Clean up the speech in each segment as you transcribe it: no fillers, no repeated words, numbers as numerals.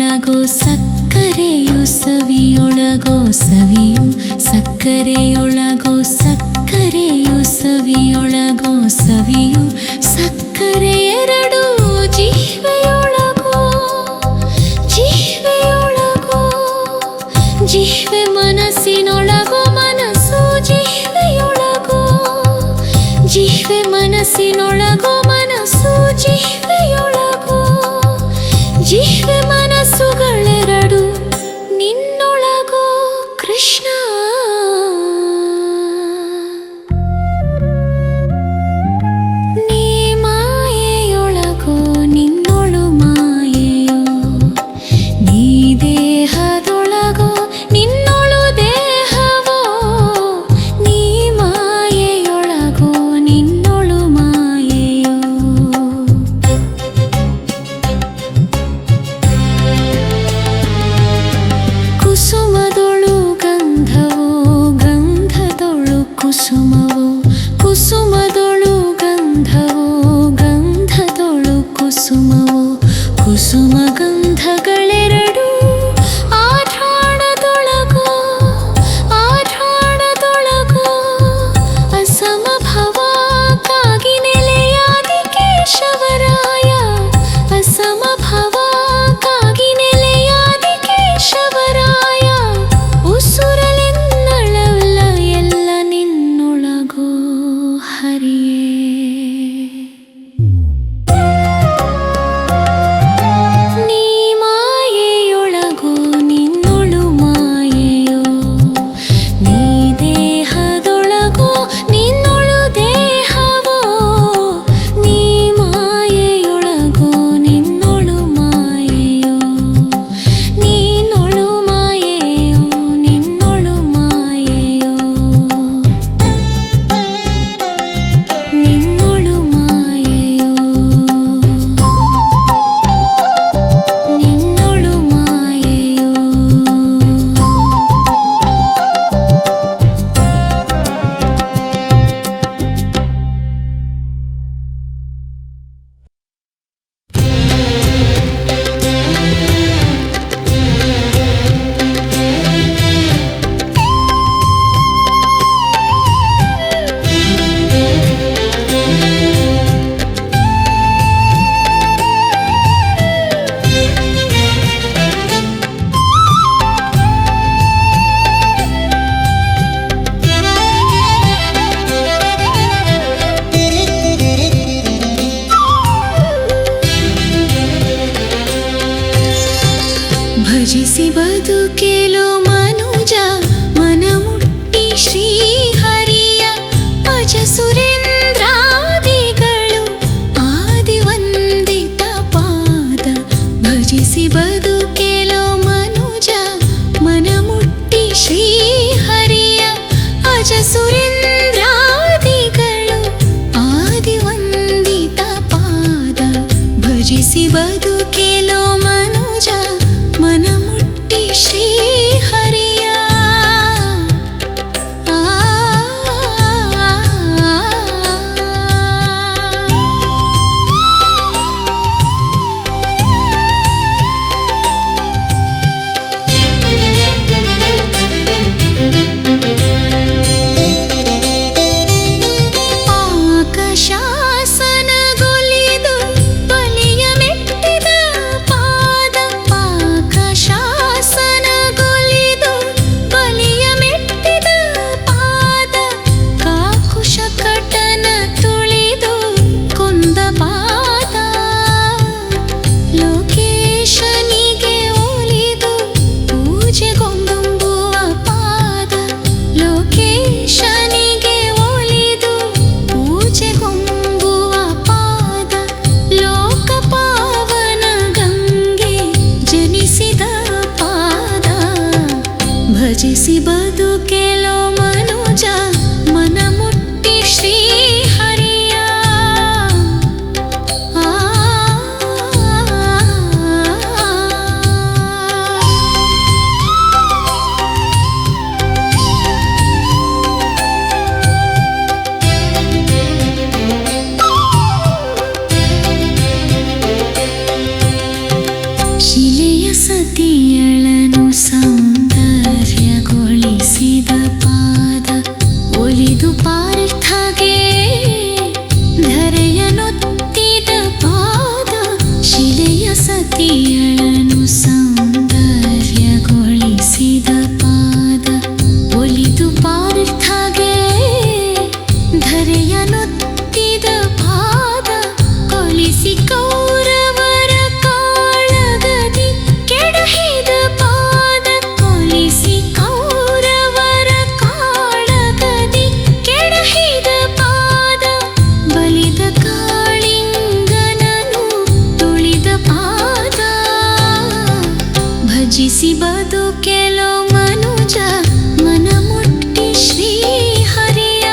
ಸವಿಯೊಳಗೋ ಸಕ್ಕರೆಯು ಸವಿಯೊಳಗೋ ಸವಿಯು ಸಕ್ಕರೆಯೊಳಗೋ ಸಕ್ಕರೆಯು ಸವಿಯೊಳಗೋ ಸವಿಯು ಸಕ್ಕರೆ ಎರಡು ಜಿಹ್ವೆಯೊಳಗೋ ಜಿಹ್ವೆಯೊಳಗೋ ಜಿಹ್ವೆ ಮನಸ್ಸಿನೊಳಗೋ ಮನಸ್ಸು ಜಿಹ್ವೆಯೊಳಗೋ ಜಿಹ್ವೆ ಮನಸ್ಸಿನೊಳಗೋ ಮನಸ್ಸು ಜಿಹ್ವೆಯೊಳಗೋ ಜಿಹ್ವೆ ಮನಸ್ಸುಗಳೆರಡು ನಿನ್ನೊಳಗೋ ಕೃಷ್ಣ. ನೀ ಮಾಯೆಯೊಳಗೋ ನಿನ್ನೊಳು ಮಾಯೆಯೋ ನೀ ದೇಹದೊಳಗೋ ನಿನ್ನೊಳು ದೇಹವೋ ನೀ ಮಾಯೆಯೊಳಗೋ ನಿನ್ನೊಳು ಮಾಯೆಯೋ. ಕುಸುಮದೊಳು ಗಂಧವೋ ಗಂಧದೊಳು ಕುಸುಮವೋ ಕುಸುಮದೊಳು ಗಂಧವೋ ಗಂಧದೊಳು ಕುಸುಮವೋ ಕುಸುಮ ಗಂಧಗಳೆರಡು ಆಠಾಣದೊಳಗೋ ಆಠಾಣದೊಳಗೋ ಅಸಮಭವ ಕಾಗಿ ನೆಲೆಯಾದಿ ಕೇಶವರಾಯ ಅಸಮಭವ ಕಾಗಿ ನೆಲೆಯಾದಿ ಕೇಶವರಾಯ ಉಸುರಲೆನ್ನಳಲ್ಲ ಎಲ್ಲ ನಿನ್ನೊಳಗೋ ಹರಿಯೇ. ನೀ ಮಾಯೆಯೊಳಗೋ ನಿನ್ನೊಳು ಮಾಯೆಯೋ ನೀ ದೇಹದೊಳಗೋ ನಿನ್ನೊಳು ದೇಹವೋ ನೀ ಮಾಯೆಯೊಳಗೋ ನಿನ್ನೊಳು ಮಾಯೆಯೋ ನೀನೊಳು ಮಾಯೆಯೋ ನಿನ್ನೊಳು ಮಾಯೆಯೋ ನಿನ್ನೊಳು ಮಾಯೆಯೋ ನಿನ್ನೊಳು ಮಾಯೆಯೋ. ಭಜಿಸಿ ಬದುಕೆಲು ಮನುಜ ಮನಮುಟ್ಟಿ ಶ್ರೀಹರಿಯ ಅಜ ಸುರೇಂದ್ರಾದಿಗಳು ಆದಿವಂದಿತ ಪಾದ. ಭಜಿಸಿ ಬದುಕೆಲು ಮನುಜ ಮನಮುಟ್ಟಿ ಶ್ರೀಹರಿಯ ಅಜ ಸುರೇಂದ್ರಾದಿಗಳು ಆದಿವಂದಿತ ಪಾದ. ಭಜಿಸಿ ಬದುಕೆಲು ಮನುಜ ಮನಮುಟ್ಟಿ ಶ್ರೀಹರಿಯ ಪಾಕಶಾಸನಗೊಲಿದು ಬಲಿಯ ಮೆಟ್ಟಿದ ಪಾದ ಪಾಕಶಾಸನಗೊಲಿದು ಬಲಿಯ ಮೆಟ್ಟಿದ ಪಾದ ಕಾಕುಶ ಕಟನ ತುಳಿದು ಕೊಂದ ಪಾದ ಲೋಕೇಶನಿಗೆ ಒಲಿದು ಪೂಜೆಗೊಂದುಂಬುವ ಪಾದ ಲೋಕೇಶನಿಗೆ ಒಲಿದು ಪೂಜೆಗೊಂಬುವ ಪಾದ ಲೋಕಪಾವನ ಗಂಗೆ ಜನಿಸಿದ ಪಾದ. ಭಜಿಸಿ ಬದುಕೆಲೋ ಮನುಜ ಮನಮುಟ್ಟಿ ಶ್ರೀಹರಿಯ ಶಿಲೆಯ ಸತಿಯಳನು ಸೌಂದರ್ಯಗೊಳಿಸಿದ ಪಾದ ಒಲಿದು ಪಾರ್ಥಗೆ ಧರೆಯನೊತ್ತಿದ ಪಾದ ಶಿಲೆಯ ಸತಿಯಳನು ಸೌಂದರ್ಯಗೊಳಿಸಿದ ಪಾದ ಒಲಿದು ಪಾರ್ಥಗೆ ಧರೆಯನೊತ್ತಿದ ಪಾದ ಕೊಲಿಸಿ ಕೌರವರ ಕಾಳಗದಿ ಕೆಡಹಿದ ಪಾದ ಕೊಲಿಸಿ ಕೌರವರ ಕಾಳಗದಿ ಕೆಡಹಿದ ಪಾದ ಬಲಿದ ಕಾಳಿಂಗನನು ತುಳಿದ ಪಾದ ಭಜಿಸಿ ಬದುಕೆಲೋ ಮನುಜ ಮನ ಮುಟ್ಟಿ ಶ್ರೀ ಹರಿಯ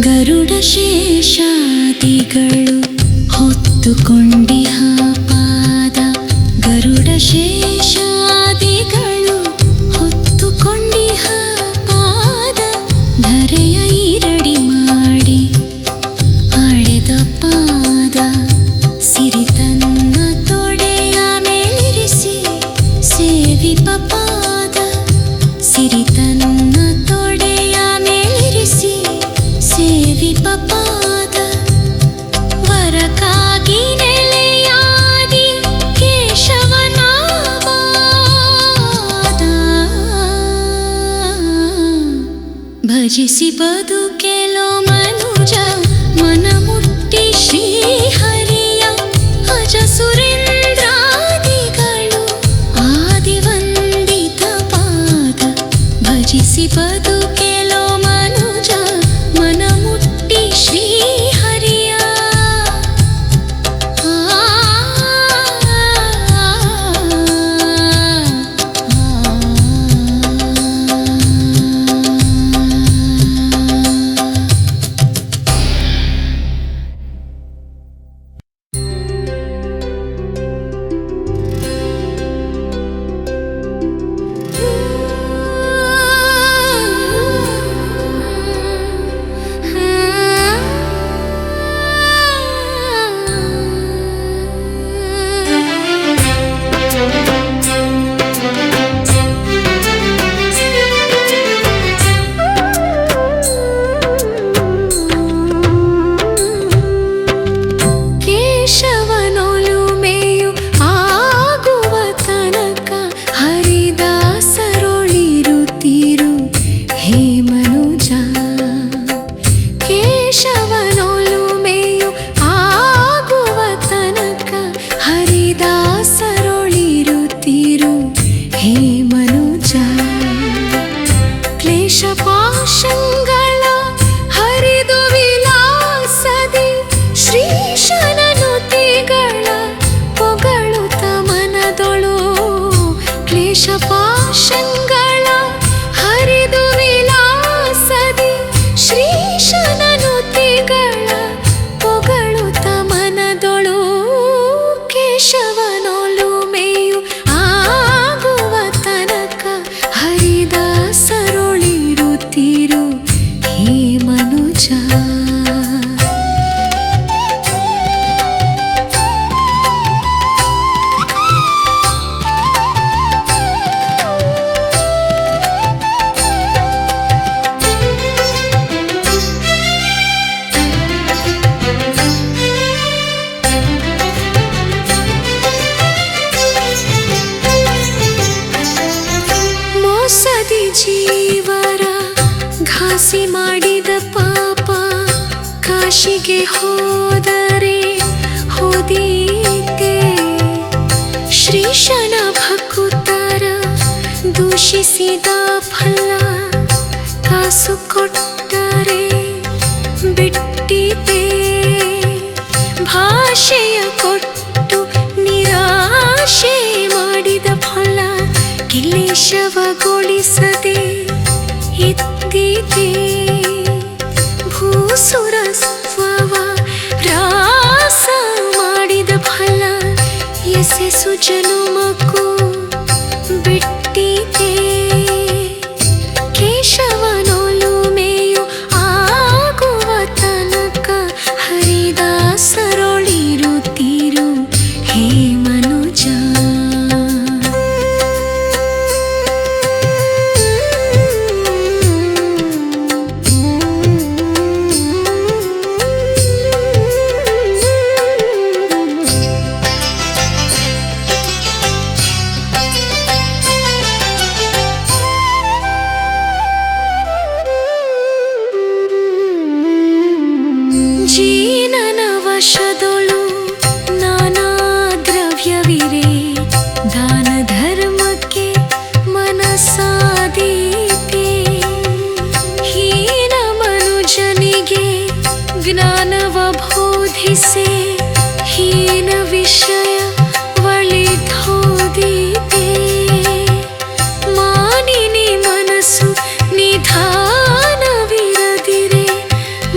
ಗರುಡ ಶೇಷಾದಿಗಳು ಹೊತ್ತುಕೊಂಡಿಹ ಪಾದ ಗರುಡ ಶೇಷಾದಿಗಳು ಹೊತ್ತುಕೊಂಡಿಹ ಪಾದ ಧರೆಯ ಈರಡಿ ಮಾಡಿ ಅಳೆದ ಪಾದ ಸಿರಿತನ್ನ ತೊಡೆಯ ಮೇಲಿರಿಸಿ ಸೇವಿಪ ಪಾದ ಸಿರಿತನ್ನ ತೊಡೆಯ ಮೇಲಿರಿಸಿ ಸೇವಿಪ ಪಾದ ವರಕ್ಕಾಗಿ ನೆಲೆಯಾದಿ ಕೇಶವನ ಪಾದ ಭಜಿಸಿ ಬದುಕೆಲೋ ಮನುಜ ಮನ ಮುಟ್ಟಿ ಶ್ರೀ ಹರಿಯ ಅಜ ಸುರೇಂದ್ರಾದಿಗಳು ಆದಿವಂದಿತ ಪಾದ ಭಜಿಸಿ ಬದುಕೆಲೋ ಮನುಜ ಮನ ಮುಟ್ಟಿ ಶ್ರೀ ಹರಿಯ ಕೇಶವನೊಲುಮೆಯು ಆಗುವ ತನಕ ಹರಿದಾಸರೊಳಿರುತ್ತಿರು ಹೇ ಮನುಜ ಕೇಶವನೊಲುಮೆಯು ಆಗುವ ತನಕ ಹರಿದಾಸರೊಳಿರುತ್ತಿರು ಹೇ ಮನುಜ ಕ್ಲೇಶ ಪಾಶಂಗಳ ಹರಿದು ವಿಲಾಸದಿ ಶ್ರೀಶನನುತಿಗಳ ಪೊಗಳುತ ಮನದೊಳು ಕ್ಲೇಶ ಪಾಶಂಗಳ ಹರಿದು ವಿಲಾಸದಿ ಶ್ರೀಶನನುತಿಗಳ ಪೊಗಳುತ ಮನದೊಳು ಕೇಶವನೊಲುಮೆಯು ಆಗುವ ತನಕ ಹರಿದಾಸರೊಳಿರುತ್ತಿರು ಹೇ ಮನುಜ ಮೋಸದಿ ಜೀವರ ಘಾಸಿ ಮಾಡಿದ ಪಾಪ ಕಾಶಿಗೆ ಹೋದರೆ ಹೋದೀತೆ ಶ್ರೀಶನ ಭಕುತರ ದೂಷಿಸಿದ ಫಲ ಕಾಸು ಕೊಟ್ಟ ಆಶೆಯ ಕೊಟ್ಟು ನಿರಾಶೆ ಮಾಡಿದ ಫಲ ಕಿಲೇಶವಗೊಳಿಸದೆ ಇದ್ದಿದೆ. ಭೂಸುರ ಸ್ವವ ರಾಸ ಮಾಡಿದ ಫಲ ಯಶಸ್ಸು ಜನುಮಕ್ಕೂ ಬಿಟ್ಟಿದೆ. ಕೇಶವನೊಲುಮೆಯು ಆಗುವ ತನಕ ಹರಿದಾಸರೊಳಿರುತ್ತೀರು ಹೇ ಮನುಜ. ಜೀನನ ವಶದೊಳು ನಾನಾ ದ್ರವ್ಯವಿರೆ, ದಾನ ಧರ್ಮಕ್ಕೆ ಮನಸಾದೀತೆ. ಹೀನ ಮನುಜನಿಗೆ ಜ್ಞಾನವ ಬೋಧಿಸೆ, ಹೀನ ವಿಷಯ ಒಳಿತೋದೀತೆ. ಮಾನಿನಿ ಮನಸ್ಸು ನಿಧಾನವಿರದಿರೆ,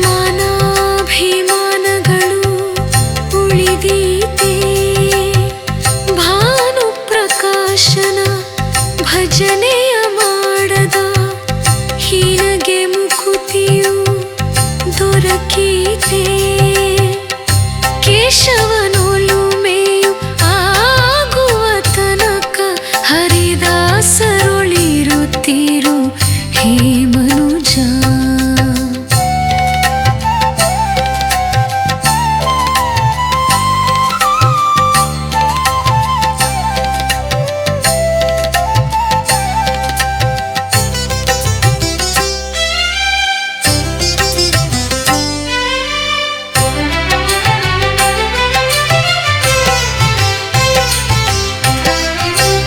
ಮಾನಾಭಿಮಾನಗಳು ಉಳಿದೀತೆ. ಭಾನು ಪ್ರಕಾಶನ ಭಜನೆಯ ಮಾಡದ ಹೀನಗೆ ಮುಕುತಿಯು ದೊರಕೀತೆ. ಕೇಶವನೊಲುಮೆಯು ಆಗುವ ತನಕ ಹರಿದಾಸರೊಳಿರುತ್ತೀರು ಹೇ ಮನುಜ.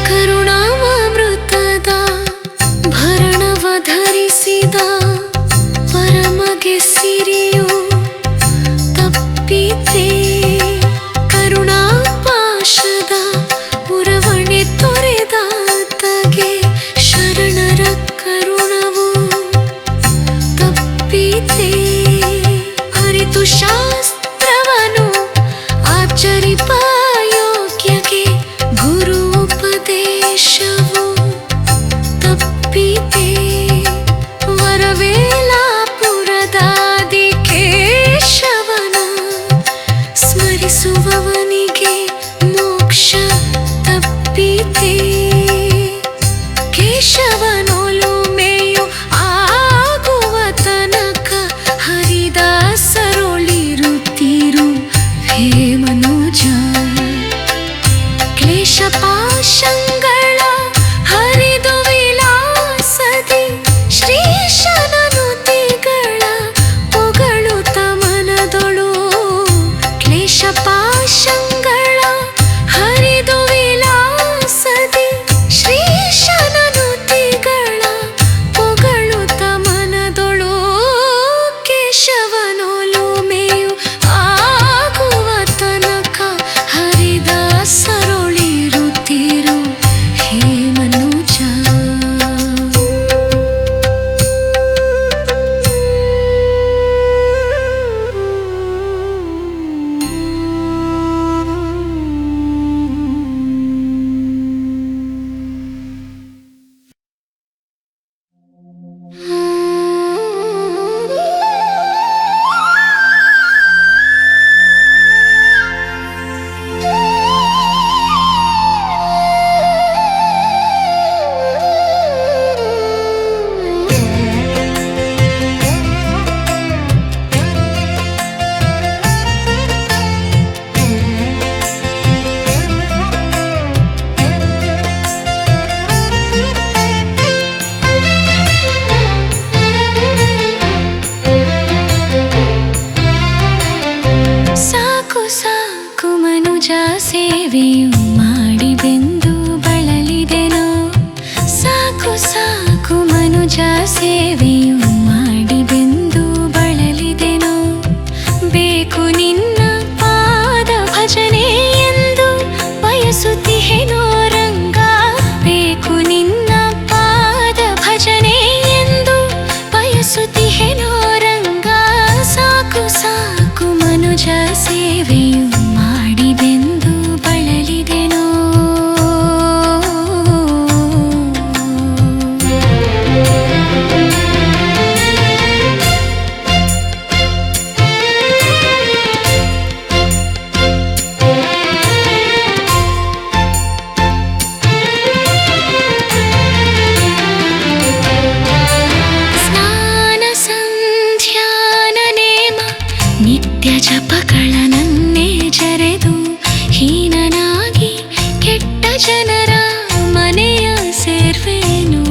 ಕರುಣಾಮೃತದ ಭರಣವ ಧರಿಸಿದ ಪರಮಗೆ ಸಿರಿಯು ತಪ್ಪಿತೆ. ಕರುಣಾಪಾಶದ ಪುರವಣೆ ತೊರೆದಾತಗೆ ಶರಣರ ಕರುಣವು ತಪ್ಪಿತೆ. ಅರಿತು ಶಾಸ್ತ್ರವನು ಆಚರಿಪ ಯೋಗ್ಯಗೆ ಗುರು ಉಪದೇಶವು ತಪ್ಪಿತೆ. ವರವೇಲಾಪುರದಾದಿ ಕೇಶವನ ಸ್ಮರಿಸುವವನಿಗೆ ಮೋಕ್ಷ ತಪ್ಪಿತೆ. ಕೇಶವನೊಲುಮೆಯು ಆಗುವ ತನಕ ಹರಿದಾಸರೊಳಿರು ಬಯಸುತ್ತಿಹೆನೋ ರಂಗ ಸಾಕು ಸಾಕು ಮನುಜ ಸೇವೆಯು ಮಾಡಿದೆಂದು ಬಳಲಿದೆನೋ. ನಿತ್ಯ ಜಪಗಳನ್ನೇ ಜರೆದು ಹೀನನಾಗಿ ಕೆಟ್ಟ ಜನರ ಮನೆಯ ಸೇರ್ವೇನು.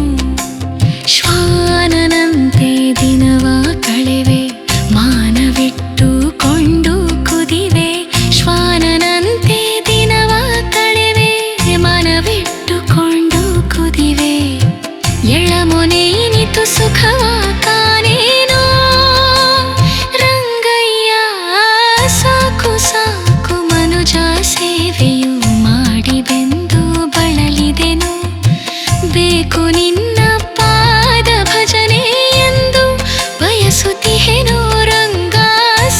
ಶ್ವಾನನಂತೆ ದಿನವ ಕಳೆವೆ ಮಾನವಿಟ್ಟುಕೊಂಡು ಕುದಿವೆ. ಶ್ವಾನನಂತೆ ದಿನವ ಕಳೆವೆ ಮನವಿಟ್ಟುಕೊಂಡು ಕುದಿವೆ. ಎಳಮೊನೆಯಿನಿತು ಸುಖವ ಕಾಣೇನೋ ಸಾಕು ಸಾಕು ಮನುಜ ಸೇವೆಯು ಮಾಡಿದೆಂದು ಬಳಲಿದೆನು. ಬೇಕು ನಿನ್ನ ಪಾದ ಭಜನೆ ಎಂದು ಬಯಸುತ್ತಿಹೆನೋ ರಂಗ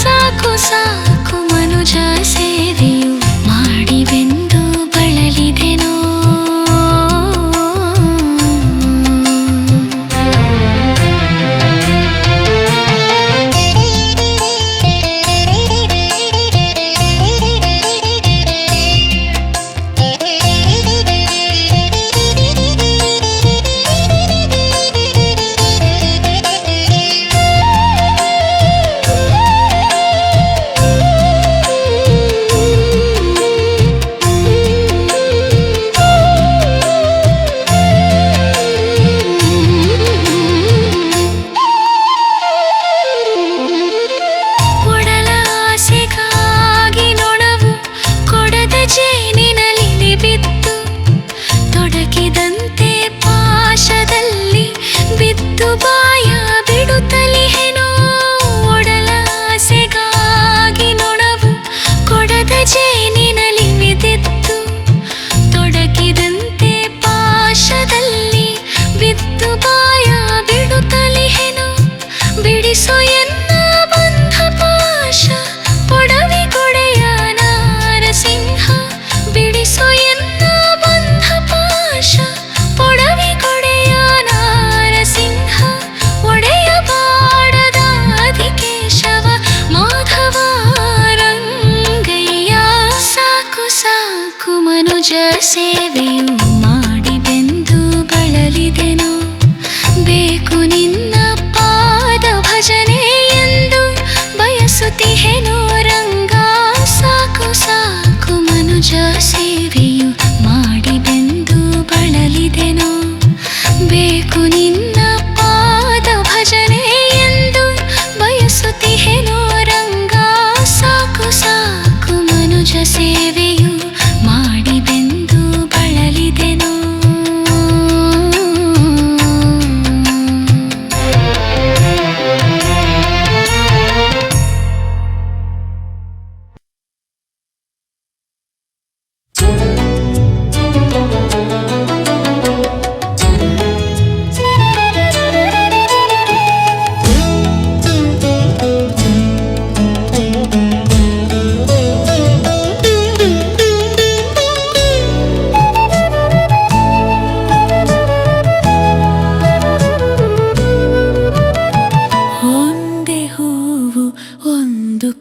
ಸಾಕು ಸಾಕು ಮನುಜ ಸೇವೆಯು ಮಾಡಿದೆಂದು ಬಳಲಿದೆನೋ. ಬಾಯ ಬಿಡುತ್ತಲಿಹೆನೋ ಒಡಲ ಆಸೆಗಾಗಿ ನೊಣವು ಕೊಡದ ಜೇನಿನಲ್ಲಿ ಬಿದ್ದಿತ್ತು. ತೊಡಕಿದಂತೆ ಪಾಶದಲ್ಲಿ ಬಿದ್ದು ಬಾಯ ಬಿಡುತ್ತಲಿಹೆನೋ. ಬಿಡಿಸೋ ಎನ್ನ ಬಂಧ ಪಾಶ ಪೊಡವಿ ಕೊಡೆಯ ನಾರಸಿಂಹ. ಬಿಡಿಸೋ ಎನ್ನ ಬಂಧ ಪಾಶ ಪೊಡವಿ ಕೊಡೆಯ ನಾರಸಿಂಹ. ಒಡೆಯ ಬಾಡದಾದಿ ಕೇಶವ ಮಾಧವ ರಂಗಯ್ಯ. ಸಾಕು ಸಾಕು ಮನುಜ ಸೇವೆಯು ಮಾಡಿದೆಂದು ಬಳಲಿದೆನೋ. ಬೇಕು ನಿನ್ನ ಪಾದ ಭಜನೆ ಎಂದು ಬಯಸುತ್ತಿಹೆನೋ ರಂಗ ಸಾಕು ಸಾಕು ಮನುಜ ಸೇವೆಯು ಮಾಡಿದೆಂದು ಬಳಲಿದೆನೋ. ಬೇಕು ನಿನ್ನ ಪಾದ ಭಜನೆ ಎಂದು ಬಯಸುತ್ತಿಹೆನೋ ರಂಗ ಸಾಕು ಸಾಕು ಮನುಜ ಸೇವೆಯು ಮಾಡಿದೆಂದು ಬಳಲಿದೆನೋ.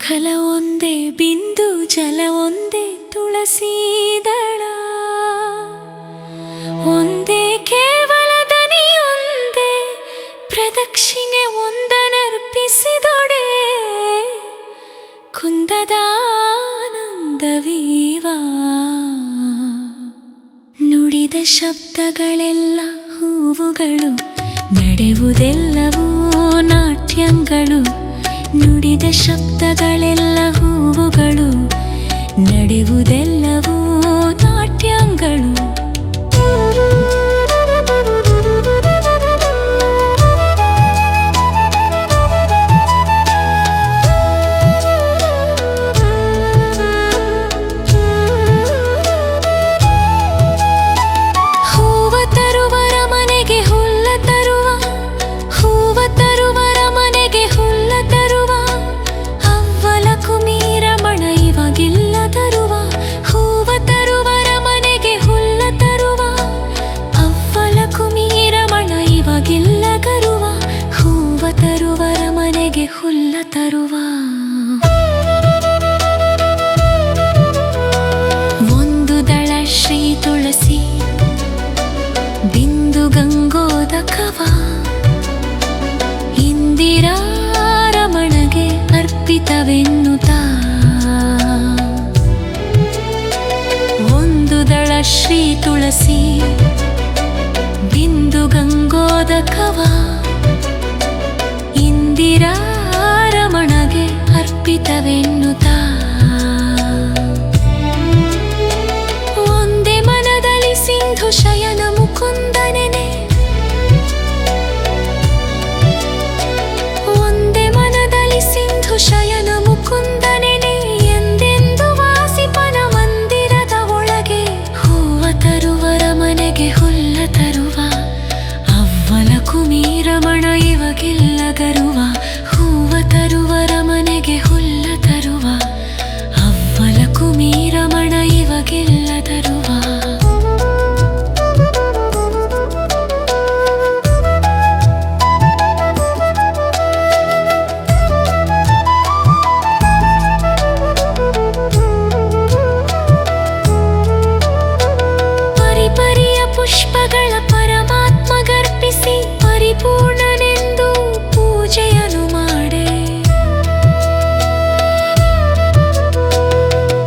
ಖಲ ಒಂದೇ ಬಿಂದು ಜಲ ಒಂದೇ ತುಳಸಿ ದಳ ಒಂದೇ ಕೇವಲ ದನಿ ಒಂದೇ ಪ್ರದಕ್ಷಿಣೆ ಒಂದನರ್ಪಿಸಿದೊಡೆ ಕುಂದದಾನಂದವೀವಾ. ನುಡಿದ ಶಬ್ದಗಳೆಲ್ಲ ಹೂವುಗಳು ನಡೆಯುವುದೆಲ್ಲವೂ ನಾಟ್ಯಗಳು. ನುಡಿದ ಶಬ್ದಗಳೆಲ್ಲ ಹೂವುಗಳು ನಡೆಯುವುದೆಲ್ಲವೂ ನಾಟ್ಯಗಳು. ಹೂವ ತರುವರ ಮನೆಗೆ ಹುಲ್ಲ ತರುವ, ಹೂವ ತರುವರ ಮನೆಗೆ ಹುಲ್ಲ ತರುವ. ಒಂದು ದಳ ಶ್ರೀ ತುಳಸಿ ಬಿಂದು ಗಂಗೋದಕವ ಇಂದಿರಾ ರಮಣಗೆ ಅರ್ಪಿತವೆನ್ನುತ್ತಾ. ಒಂದು ದಳ ಶ್ರೀ ತುಳಸಿ ಬಿಂದು ಗಂಗೋದಕವ ಇಂದಿರಾ ರಮಣಗೆ ಅರ್ಪಿತವೆನ್ನುತ್ತಾ. ಒಂದೇ ಮನದಲ್ಲಿ ಸಿಂಧು ಶಯನ ಮುಕುಂದನೆನೆ, ಒಂದೇ ಮನದಲ್ಲಿ ಸಿಂಧು ಶಯನ ಮುಕುಂದನೆನೆ ಎಂದೆಂದು ವಾಸಿಪನ ಮಂದಿರದ ಒಳಗೆ. ಹೂವ ತರುವರ ಮನೆಗೆ ಹುಲ್ಲ ತರುವ, ಅವ್ವಲ ಕುಮೀರಮಣ ಇವಗಿಲ್ಲ ಗರುವ. ಹೂವ ತರುವರ ಮನೆಗೆ ಹುಲ್ಲ ತರುವ, ಅವ್ವಲ ಕುಮೀರಮಣ ಇವಗಿಲ್ಲ ತರುವ. ಪರಿಪರಿಯ ಪುಷ್ಪಗಳ ಪರಮಾತ್ಮಗರ್ಪಿಸಿ ಪರಿಪೂರ್ಣನೆಂದು ಪೂಜೆಯನ್ನು ಮಾಡೆ.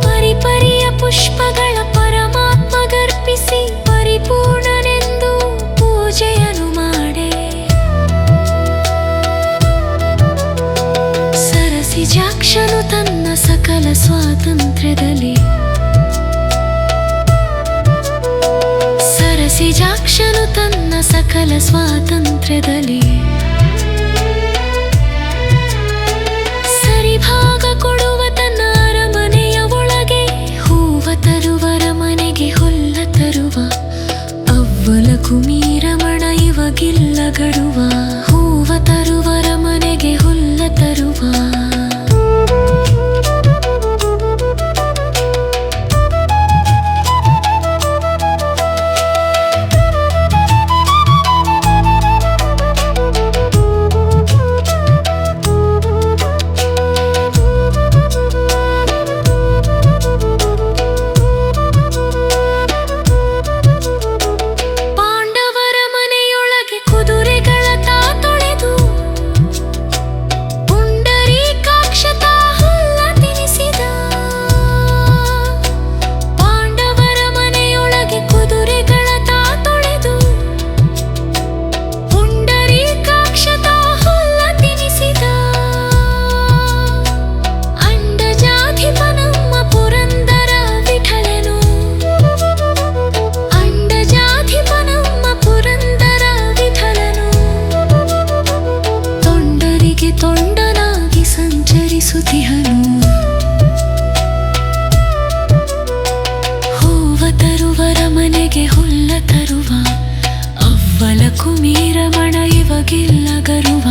ಪರಿಪರಿಯ ಪುಷ್ಪಗಳ ಪರಮಾತ್ಮಗರ್ಪಿಸಿ ಪರಿಪೂರ್ಣನೆಂದು ಪೂಜೆಯನ್ನು ಮಾಡೆ. ಸರಸಿಜಾಕ್ಷನು ತನ್ನ ಸಕಲ ಸ್ವಾತಂತ್ರ್ಯದಲ್ಲಿ, ಸರಸಿಜಾಕ್ಷನು ತನ್ನ ಸಕಲ ಸ್ವಾತಂತ್ರ್ಯದಲ್ಲಿ ಸರಿಭಾಗ ಕೊಡುವ ತನ್ನ ಅರಮನೆಯ ಒಳಗೆ. ಹೂವ ತರುವರ ಮನೆಗೆ ಹುಲ್ಲ ತರುವ, ಅವ್ವಲ ಕುಮೀರಮಣ ಇವಗಿಲ್ಲ ಗಡುವ. ಹೂವ ತರುವರ ಮನೆಗೆ ಹುಲ್ಲ ತರುವ. ಪಾಂಡವರ ಮನೆಯೊಳಗೆ ಕುದುರೆಗಳ ತಾ ತೊಳೆದು ಪುಂಡರೀಕಾಕ್ಷ ತಾ ಹುಲ್ಲ ತಿನಿಸಿದ. ಪಾಂಡವರ ಮನೆಯೊಳಗೆ ಕುದುರೆಗಳ ತಾ ತೊಳೆದು ಪುಂಡರೀಕಾಕ್ಷ ತಾ ಹುಲ್ಲ ತಿನಿಸಿದ. ಅಂಡಜಾಧಿಪನಮ್ಮ ಪುರಂದರ ವಿಠಲನು, ಅಂಡಜಾಧಿಪನಮ್ಮ ಪುರಂದರ ವಿಠಲನು ತೊಂಡರಿಗೆ ತೊಂಡನಾಗಿ ಸಂಚರಿಸುತ್ತಿಹನು. ಹೂವ ತರುವರ ಮನೆಗೆ ಹುಲ್ಲ ತರುವ, ಅವ್ವಲ ಕುಮೀರಮಣ ಇವಗಿಲ್ಲ ಗರುವ.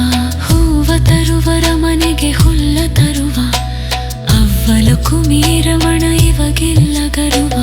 ಹೂವ ತರುವರ ಮನೆಗೆ ಹುಲ್ಲ ತರುವ, ಅವ್ವಲ ಕುಮೀರಮಣ ಇವಗಿಲ್ಲ ಗರುವ.